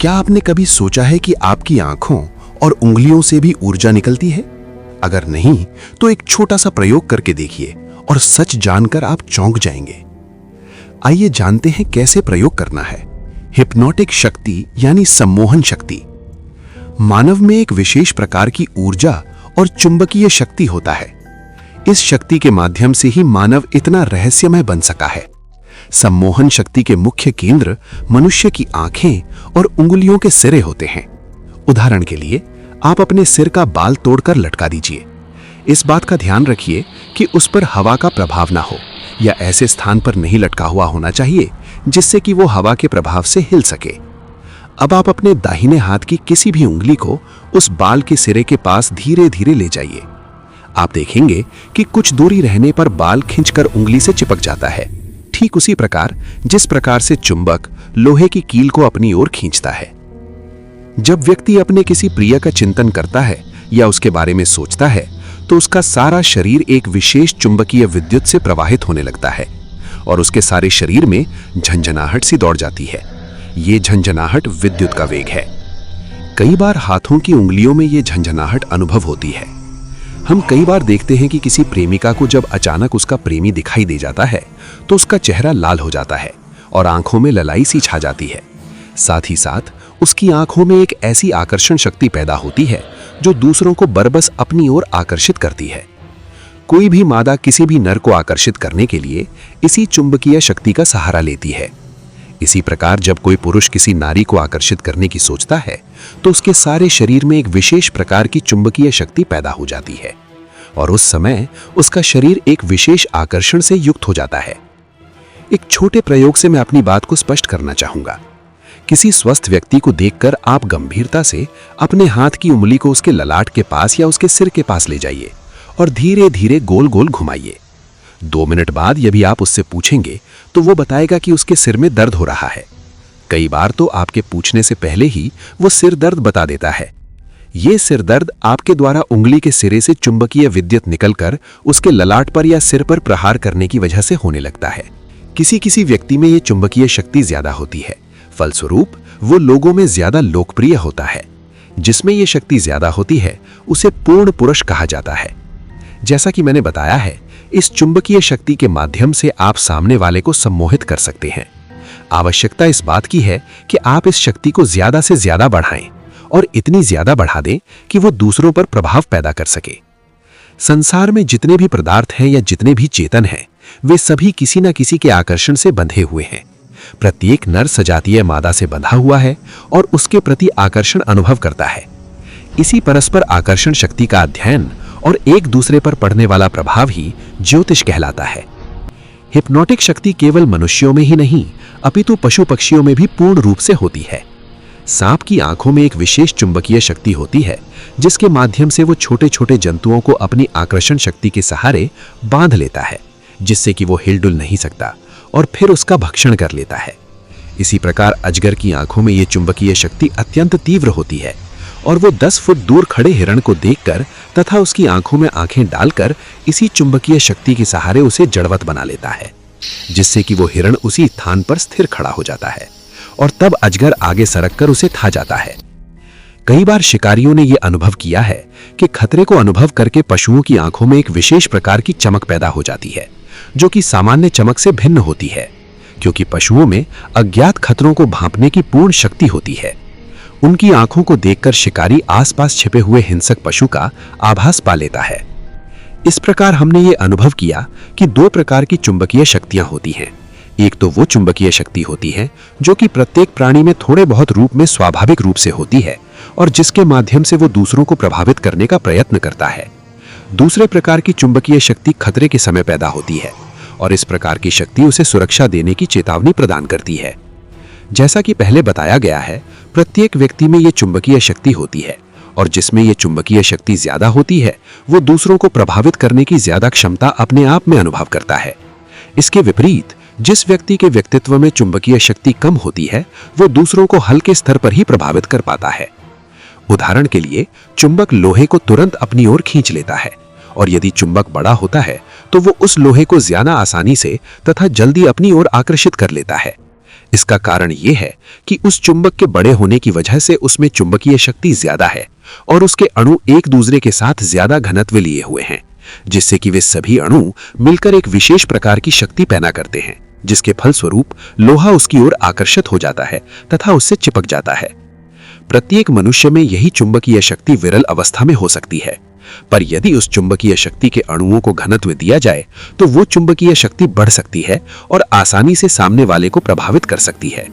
क्या आपने कभी सोचा है कि आपकी आंखों और उंगलियों से भी ऊर्जा निकलती है? अगर नहीं, तो एक छोटा सा प्रयोग करके देखिए और सच जानकर आप चौंक जाएंगे। आइए जानते हैं कैसे प्रयोग करना है। हिप्नोटिक शक्ति यानी सम्मोहन शक्ति। मानव में एक विशेष प्रकार की ऊर्जा और चुंबकीय शक्ति होता है। इस शक्ति के माध्यम से ही मानव इतना रहस्यमय बन सका है। सम्मोहन शक्ति के मुख्य केंद्र मनुष्य की आंखें और उंगलियों के सिरे होते हैं। उदाहरण के लिए, आप अपने सिर का बाल तोड़कर लटका दीजिए। इस बात का ध्यान रखिए कि उस पर हवा का प्रभाव ना हो या ऐसे स्थान पर नहीं लटका हुआ होना चाहिए जिससे कि वो हवा के प्रभाव से हिल सके। अब आप अपने दाहिने हाथ की किसी भी उंगली को उस बाल के सिरे के पास धीरे धीरे ले जाइए। आप देखेंगे कि कुछ दूरी रहने पर बाल खींचकर उंगली से चिपक जाता है, ठीक उसी प्रकार जिस प्रकार से चुंबक लोहे की कील को अपनी ओर खींचता है। जब व्यक्ति अपने किसी प्रिय का चिंतन करता है या उसके बारे में सोचता है, तो उसका सारा शरीर एक विशेष चुंबकीय विद्युत से प्रवाहित होने लगता है और उसके सारे शरीर में झंझनाहट सी दौड़ जाती है। ये झंझनाहट विद्युत का वेग है। कई बार हाथों की उंगलियों में ये झंझनाहट अनुभव होती है। हम कई बार देखते हैं कि किसी प्रेमिका को जब अचानक उसका प्रेमी दिखाई दे जाता है तो उसका चेहरा लाल हो जाता है और आंखों में ललाई सी छा जाती है। साथ ही साथ उसकी आंखों में एक ऐसी आकर्षण शक्ति पैदा होती है जो दूसरों को बरबस अपनी ओर आकर्षित करती है। कोई भी मादा किसी भी नर को आकर्षित करने के लिए इसी चुंबकीय शक्ति का सहारा लेती है। इसी प्रकार जब कोई पुरुष किसी नारी को आकर्षित करने की सोचता है तो उसके सारे शरीर में एक विशेष प्रकार की चुंबकीय शक्ति पैदा हो जाती है और उस समय उसका शरीर एक विशेष आकर्षण से युक्त हो जाता है। एक छोटे प्रयोग से मैं अपनी बात को स्पष्ट करना चाहूंगा। किसी स्वस्थ व्यक्ति को देखकर आप गंभीरता से अपने हाथ की उंगली को उसके ललाट के पास या उसके सिर के पास ले जाइए और धीरे धीरे गोल गोल घुमाइए। 2 मिनट बाद यदि आप उससे पूछेंगे तो वो बताएगा कि उसके सिर में दर्द हो रहा है। कई बार तो आपके पूछने से पहले ही वो सिर दर्द बता देता है। ये सिर दर्द आपके द्वारा उंगली के सिरे से चुंबकीय विद्युत निकलकर उसके ललाट पर या सिर पर प्रहार करने की वजह से होने लगता है। किसी किसी व्यक्ति में ये चुंबकीय शक्ति ज्यादा होती है, फलस्वरूप वो लोगों में ज्यादा लोकप्रिय होता है। जिसमें ये शक्ति ज्यादा होती है उसे पूर्ण पुरुष कहा जाता है। जैसा कि मैंने बताया है, इस चुंबकीय शक्ति के माध्यम से आप सामने वाले को सम्मोहित कर सकते हैं। आवश्यकता इस बात की है कि आप इस शक्ति को ज्यादा से ज्यादा बढ़ाएं और इतनी ज्यादा बढ़ा दें कि वो दूसरों पर प्रभाव पैदा कर सके। संसार में जितने भी पदार्थ हैं या जितने भी चेतन हैं, वे सभी किसी न किसी के आकर्षण से बंधे हुए हैं। प्रत्येक नर सजातीय मादा से बंधा हुआ है और उसके प्रति आकर्षण अनुभव करता है। इसी परस्पर आकर्षण शक्ति का अध्ययन और एक दूसरे पर पड़ने वाला प्रभाव ही ज्योतिष कहलाता है। हिप्नोटिक शक्ति केवल मनुष्यों में ही नहीं अपितु पशु पक्षियों में भी पूर्ण रूप से होती है। सांप की आंखों में एक विशेष चुंबकीय शक्ति होती है जिसके माध्यम से वो छोटे छोटे जंतुओं को अपनी आकर्षण शक्ति के सहारे बांध लेता है, जिससे कि वो हिलडुल नहीं सकता और फिर उसका भक्षण कर लेता है। इसी प्रकार अजगर की आंखों में ये चुंबकीय शक्ति अत्यंत तीव्र होती है और वो 10 फुट दूर खड़े हिरण को देखकर तथा उसकी आंखों में आंखें डालकर इसी चुंबकीय शक्ति के सहारे उसे जड़वत बना लेता है, जिससे कि वो हिरण उसी स्थान पर स्थिर खड़ा हो जाता है और तब अजगर आगे सरककर उसे खा जाता है। कई बार शिकारियों ने यह अनुभव किया है कि खतरे को अनुभव करके पशुओं की आंखों में एक विशेष प्रकार की चमक पैदा हो जाती है जो कि सामान्य चमक से भिन्न होती है, क्योंकि पशुओं में अज्ञात खतरों को भांपने की पूर्ण शक्ति होती है। उनकी आंखों को देखकर शिकारी आसपास छिपे हुए हिंसक पशु का आभास पा लेता है। इस प्रकार हमने ये अनुभव किया कि 2 प्रकार की चुंबकीय शक्तियां होती हैं। एक तो वो चुंबकीय शक्ति होती है जो कि प्रत्येक प्राणी में थोड़े बहुत रूप में स्वाभाविक रूप से होती है और जिसके माध्यम से वो दूसरों को प्रभावित करने का प्रयत्न करता है। दूसरे प्रकार की चुंबकीय शक्ति खतरे के समय पैदा होती है और इस प्रकार की शक्ति उसे सुरक्षा देने की चेतावनी प्रदान करती है। जैसा कि पहले बताया गया है, प्रत्येक व्यक्ति में ये चुंबकीय शक्ति होती है और जिसमें ये चुंबकीय शक्ति ज्यादा होती है वो दूसरों को प्रभावित करने की ज्यादा क्षमता अपने आप में अनुभव करता है। इसके विपरीत जिस व्यक्ति के व्यक्तित्व में चुंबकीय शक्ति कम होती है वो दूसरों को हल्के स्तर पर ही प्रभावित कर पाता है। उदाहरण के लिए, चुंबक लोहे को तुरंत अपनी ओर खींच लेता है और यदि चुंबक बड़ा होता है तो वो उस लोहे को ज्यादा आसानी से तथा जल्दी अपनी ओर आकर्षित कर लेता है। इसका कारण यह है कि उस चुंबक के बड़े होने की वजह से उसमें चुंबकीय शक्ति ज्यादा है और उसके अणु एक दूसरे के साथ ज्यादा घनत्व लिए हुए हैं, जिससे कि वे सभी अणु मिलकर एक विशेष प्रकार की शक्ति पैदा करते हैं, जिसके फलस्वरूप लोहा उसकी ओर आकर्षित हो जाता है तथा उससे चिपक जाता है। प्रत्येक मनुष्य में यही चुंबकीय शक्ति विरल अवस्था में हो सकती है, पर यदि उस चुंबकीय शक्ति के अणुओं को घनत्व दिया जाए तो वो चुंबकीय शक्ति बढ़ सकती है और आसानी से सामने वाले को प्रभावित कर सकती है।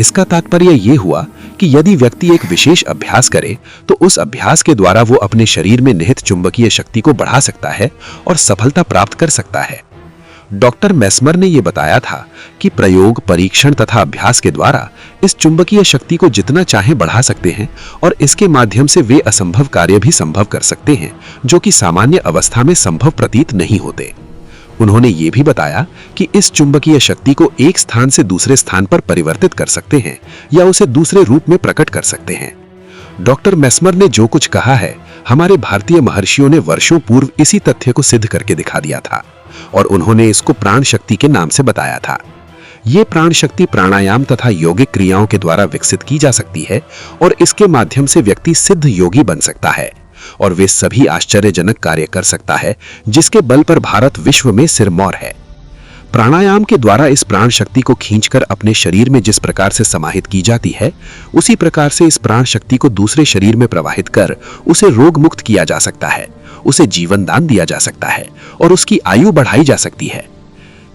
इसका तात्पर्य यह हुआ कि यदि व्यक्ति एक विशेष अभ्यास करे तो उस अभ्यास के द्वारा वो अपने शरीर में निहित चुंबकीय शक्ति को बढ़ा सकता है और सफलता प्राप्त कर सकता है। डॉक्टर मेस्मर ने यह बताया था कि प्रयोग, परीक्षण तथा अभ्यास के द्वारा इस चुंबकीय शक्ति को जितना चाहे बढ़ा सकते हैं और इसके माध्यम से वे असंभव कार्य भी संभव कर सकते हैं जो कि सामान्य अवस्था में संभव प्रतीत नहीं होते। उन्होंने ये भी बताया कि इस चुंबकीय शक्ति को एक स्थान से दूसरे स्थान पर परिवर्तित कर सकते हैं या उसे दूसरे रूप में प्रकट कर सकते हैं। डॉक्टर मेस्मर ने जो कुछ कहा है, हमारे भारतीय महर्षियों ने वर्षों पूर्व इसी तथ्य को सिद्ध करके दिखा दिया था और उन्होंने इसको प्राण शक्ति के नाम से बताया था। ये प्राण शक्ति प्राणायाम तथा यौगिक क्रियाओं के द्वारा विकसित की जा सकती है और इसके माध्यम से व्यक्ति सिद्ध योगी बन सकता है और वे सभी आश्चर्यजनक कार्य कर सकता है जिसके बल पर भारत विश्व में सिरमौर है। प्राणायाम के द्वारा इस प्राण शक्ति को खींचकर अपने शरीर में जिस प्रकार से समाहित की जाती है, उसी प्रकार से इस प्राण शक्ति को दूसरे शरीर में प्रवाहित कर उसे रोग मुक्त किया जा सकता है, उसे जीवन दान दिया जा सकता है और उसकी आयु बढ़ाई जा सकती है।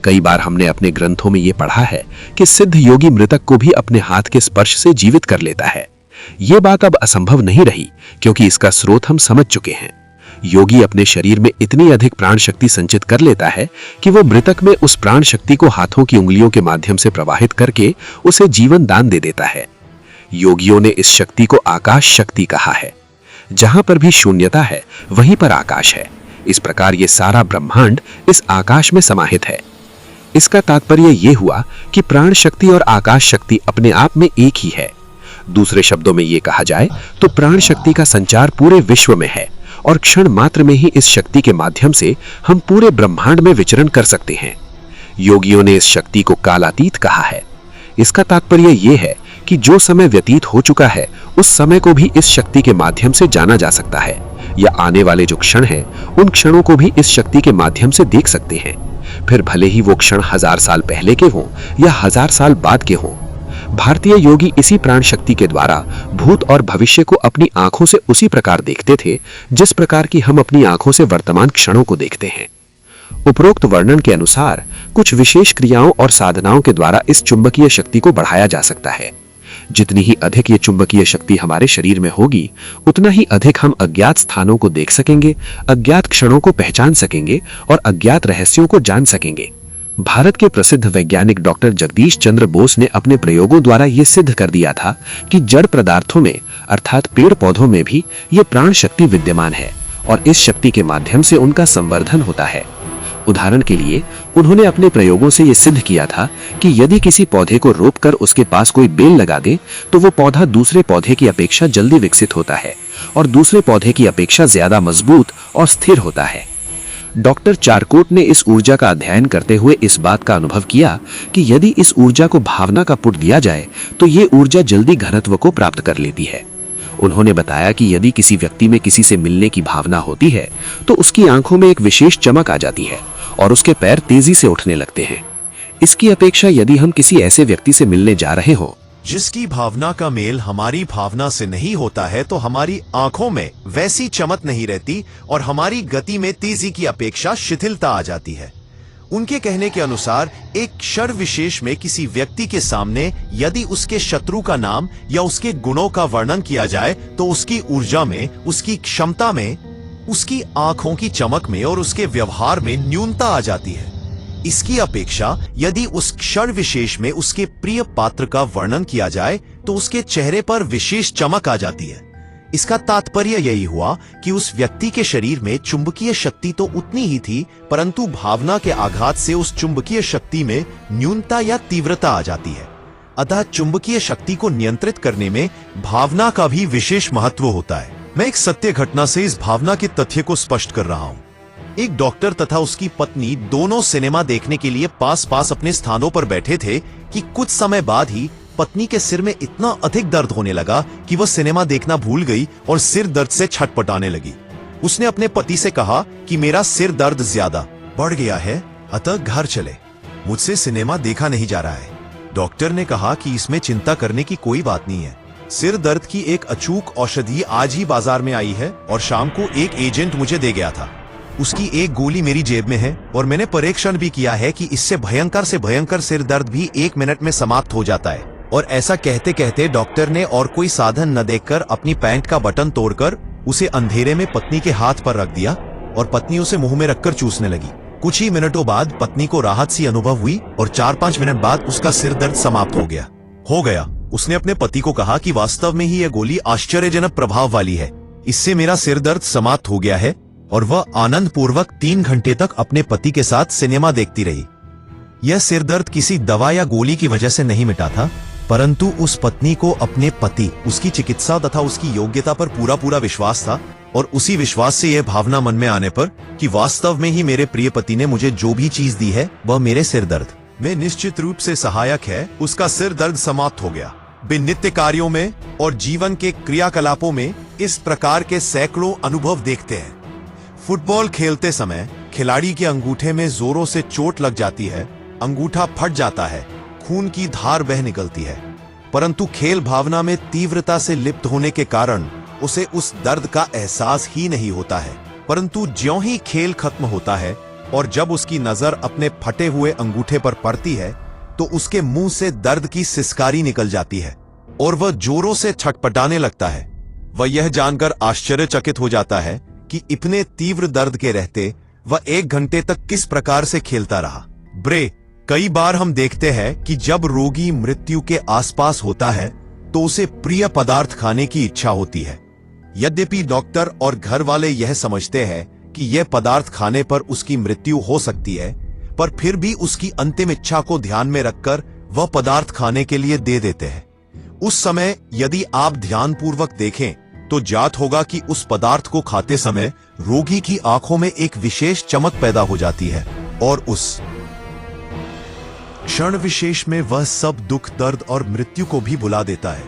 कई बार हमने अपने ग्रंथों में यह पढ़ा है कि सिद्ध योगी मृतक को भी अपने हाथ के स्पर्श से जीवित कर लेता है। ये बात अब असंभव नहीं रही क्योंकि इसका स्रोत हम समझ चुके हैं। योगी अपने शरीर में इतनी अधिक प्राण शक्ति संचित कर लेता है कि वो मृतक में उस प्राण शक्ति को हाथों की उंगलियों के माध्यम से प्रवाहित करके उसे जीवन दान दे देता है। योगियों ने इस शक्ति को आकाश शक्ति कहा है। जहां पर भी शून्यता है वहीं पर आकाश है। इस प्रकार ये सारा ब्रह्मांड इस आकाश में समाहित है। इसका तात्पर्य यह हुआ कि प्राण शक्ति और आकाश शक्ति अपने आप में एक ही है। दूसरे शब्दों में यह कहा जाए तो प्राण शक्ति का संचार पूरे विश्व में है और क्षण मात्र में ही इस शक्ति के माध्यम से हम पूरे ब्रह्मांड में विचरण कर सकते हैं। योगियों ने इस शक्ति को कालातीत कहा है। इसका तात्पर्य यह है कि जो समय व्यतीत हो चुका है उस समय को भी इस शक्ति के माध्यम से जाना जा सकता है या आने वाले जो क्षण हैं उन क्षणों को भी इस शक्ति के माध्यम से देख सकते हैं, फिर भले ही वो क्षण 1000 साल पहले के हों या 1000 साल बाद के हों। भारतीय योगी इसी प्राण शक्ति के द्वारा भूत और भविष्य को अपनी आंखों से उसी प्रकार देखते थे जिस प्रकार की हम अपनी आंखों से वर्तमान क्षणों को देखते हैं। उपरोक्त वर्णन के अनुसार कुछ विशेष क्रियाओं और साधनाओं के द्वारा इस चुंबकीय शक्ति को बढ़ाया जा सकता है। जितनी ही अधिक ये चुंबकीय शक्ति हमारे शरीर में होगी उतना ही अधिक हम अज्ञात स्थानों को देख सकेंगे, अज्ञात क्षणों को पहचान सकेंगे और अज्ञात रहस्यों को जान सकेंगे। भारत के प्रसिद्ध वैज्ञानिक डॉक्टर जगदीश चंद्र बोस ने अपने प्रयोगों द्वारा यह सिद्ध कर दिया था कि जड़ पदार्थों में अर्थात पेड़ पौधों में भी ये प्राण शक्ति विद्यमान है और इस शक्ति के माध्यम से उनका संवर्धन होता है। उदाहरण के लिए उन्होंने अपने प्रयोगों से यह सिद्ध किया था कि यदि किसी पौधे को रोपकर उसके पास कोई बेल लगा दे तो वो पौधा दूसरे पौधे की अपेक्षा जल्दी विकसित होता है और दूसरे पौधे की अपेक्षा ज्यादा मजबूत और स्थिर होता है। डॉक्टर चारकोट ने इस ऊर्जा का अध्ययन करते हुए इस बात का अनुभव किया कि यदि इस ऊर्जा को भावना का पुट दिया जाए तो ये ऊर्जा जल्दी घनत्व को प्राप्त कर लेती है। उन्होंने बताया कि यदि किसी व्यक्ति में किसी से मिलने की भावना होती है तो उसकी आंखों में एक विशेष चमक आ जाती है और उसके पैर तेजी से उठने लगते हैं। इसकी अपेक्षा यदि हम किसी ऐसे व्यक्ति से मिलने जा रहे हो जिसकी भावना का मेल हमारी भावना से नहीं होता है तो हमारी आंखों में वैसी चमक नहीं रहती और हमारी गति में तेजी की अपेक्षा शिथिलता आ जाती है। उनके कहने के अनुसार एक क्षण विशेष में किसी व्यक्ति के सामने यदि उसके शत्रु का नाम या उसके गुणों का वर्णन किया जाए तो उसकी ऊर्जा में, उसकी क्षमता में, उसकी आंखों की चमक में और उसके व्यवहार में न्यूनता आ जाती है। इसकी अपेक्षा यदि उस क्षण विशेष में उसके प्रिय पात्र का वर्णन किया जाए तो उसके चेहरे पर विशेष चमक आ जाती है। इसका तात्पर्य यही हुआ कि उस व्यक्ति के शरीर में चुंबकीय शक्ति तो उतनी ही थी परंतु भावना के आघात से उस चुंबकीय शक्ति में न्यूनता या तीव्रता आ जाती है। अतः चुंबकीय शक्ति को नियंत्रित करने में भावना का भी विशेष महत्व होता है। मैं एक सत्य घटना से इस भावना के तथ्य को स्पष्ट कर रहा हूँ। एक डॉक्टर तथा उसकी पत्नी दोनों सिनेमा देखने के लिए पास पास अपने स्थानों पर बैठे थे कि कुछ समय बाद ही पत्नी के सिर में इतना अधिक दर्द होने लगा कि वह सिनेमा देखना भूल गई और सिर दर्द से छटपटाने लगी। उसने अपने पति से कहा कि मेरा सिर दर्द ज्यादा बढ़ गया है, अतः घर चले, मुझसे सिनेमा देखा नहीं जा रहा है। डॉक्टर ने कहा कि इसमें चिंता करने की कोई बात नहीं है। सिर दर्द की एक अचूक औषधि आज ही बाजार में आई है और शाम को एक एजेंट मुझे दे गया था। उसकी एक गोली मेरी जेब में है और मैंने परीक्षण भी किया है कि इससे भयंकर से भयंकर सिर दर्द भी 1 मिनट में समाप्त हो जाता है। और ऐसा कहते कहते डॉक्टर ने और कोई साधन न देखकर अपनी पैंट का बटन तोड़कर उसे अंधेरे में पत्नी के हाथ पर रख दिया और पत्नी उसे मुंह में रखकर चूसने लगी। कुछ ही मिनटों बाद पत्नी को राहत सी अनुभव हुई और 4-5 मिनट बाद उसका सिर दर्द समाप्त हो गया। उसने अपने पति को कहा कि वास्तव में ही यह गोली आश्चर्यजनक प्रभाव वाली है, इससे मेरा सिर दर्द समाप्त हो गया है। और वह आनंद पूर्वक 3 घंटे तक अपने पति के साथ सिनेमा देखती रही। यह सिर दर्द किसी दवा या गोली की वजह से नहीं मिटा था, परंतु उस पत्नी को अपने पति, उसकी चिकित्सा तथा उसकी योग्यता पर पूरा विश्वास था और उसी विश्वास से यह भावना मन में आने पर कि वास्तव में ही मेरे प्रिय पति ने मुझे जो भी चीज दी है वह मेरे सिर दर्द में निश्चित रूप से सहायक है, उसका सिर दर्द समाप्त हो गया। वे नित्य कार्यों में और जीवन के क्रियाकलापों में इस प्रकार के सैकड़ों अनुभव देखते हैं। फुटबॉल खेलते समय खिलाड़ी के अंगूठे में जोरों से चोट लग जाती है, अंगूठा फट जाता है, खून की धार बह निकलती है, परंतु खेल भावना में तीव्रता से लिप्त होने के कारण उसे उस दर्द का एहसास ही नहीं होता है। परंतु ज्यों ही खेल खत्म होता है और जब उसकी नजर अपने फटे हुए अंगूठे पर पड़ती है तो उसके मुंह से दर्द की सिसकारी निकल जाती है और वह जोरों से छटपटाने लगता है। वह यह जानकर आश्चर्यचकित हो जाता है कि इतने तीव्र दर्द के रहते वह 1 घंटे तक किस प्रकार से खेलता रहा। कई बार हम देखते हैं कि जब रोगी मृत्यु के आसपास होता है तो उसे प्रिय पदार्थ खाने की इच्छा होती है। यद्यपि डॉक्टर और घर वाले यह समझते हैं कि यह पदार्थ खाने पर उसकी मृत्यु हो सकती है, पर फिर भी उसकी अंतिम इच्छा को ध्यान में रखकर वह पदार्थ खाने के लिए दे देते हैं। उस समय यदि आप ध्यानपूर्वक देखें तो ज्ञात होगा कि उस पदार्थ को खाते समय रोगी की आंखों में एक विशेष चमक पैदा हो जाती है और उस क्षण विशेष में वह सब दुख, दर्द और मृत्यु को भी भुला देता है,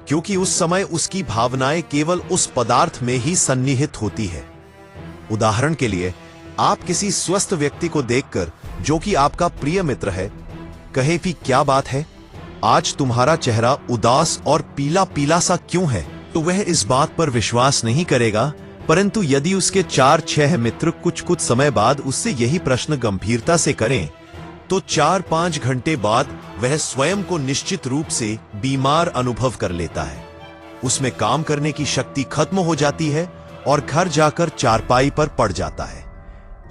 क्योंकि उस समय उसकी भावनाएं केवल उस पदार्थ में ही सन्निहित होती है। उदाहरण के लिए, आप किसी स्वस्थ व्यक्ति को देखकर, जो कि आपका प्रिय मित्र है, कहे कि क्या बात है, आज तुम्हारा चेहरा उदास और पीला पीला सा क्यों है, तो वह इस बात पर विश्वास नहीं करेगा। परंतु यदि उसके 4-6 मित्र कुछ समय बाद उससे यही प्रश्न गंभीरता से करें तो 4-5 घंटे बाद वह स्वयं को निश्चित रूप से बीमार अनुभव कर लेता है। उसमें काम करने की शक्ति खत्म हो जाती है और घर जाकर चारपाई पर पड़ जाता है,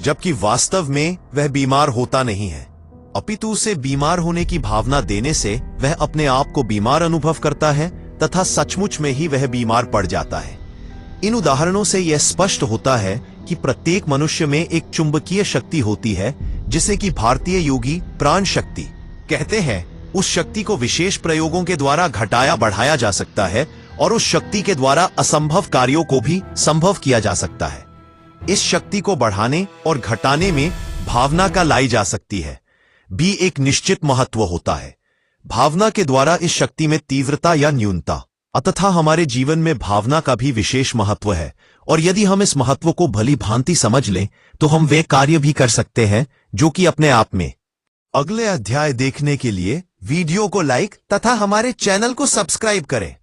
जबकि वास्तव में वह बीमार होता नहीं है, अपितु उसे बीमार होने की भावना देने से वह अपने आप को बीमार अनुभव करता है तथा सचमुच में ही वह बीमार पड़ जाता है। इन उदाहरणों से यह स्पष्ट होता है कि प्रत्येक मनुष्य में एक चुंबकीय शक्ति होती है, जिसे कि भारतीय योगी प्राण शक्ति कहते हैं। उस शक्ति को विशेष प्रयोगों के द्वारा घटाया बढ़ाया जा सकता है और उस शक्ति के द्वारा असंभव कार्यों को भी संभव किया जा सकता है। इस शक्ति को बढ़ाने और घटाने में भावना का लाई जा सकती है भी एक निश्चित महत्व होता है। भावना के द्वारा इस शक्ति में तीव्रता या न्यूनता अतः हमारे जीवन में भावना का भी विशेष महत्व है, और यदि हम इस महत्व को भली भांति समझ लें तो हम वे कार्य भी कर सकते हैं जो कि अपने आप में। अगले अध्याय देखने के लिए वीडियो को लाइक तथा हमारे चैनल को सब्सक्राइब करें।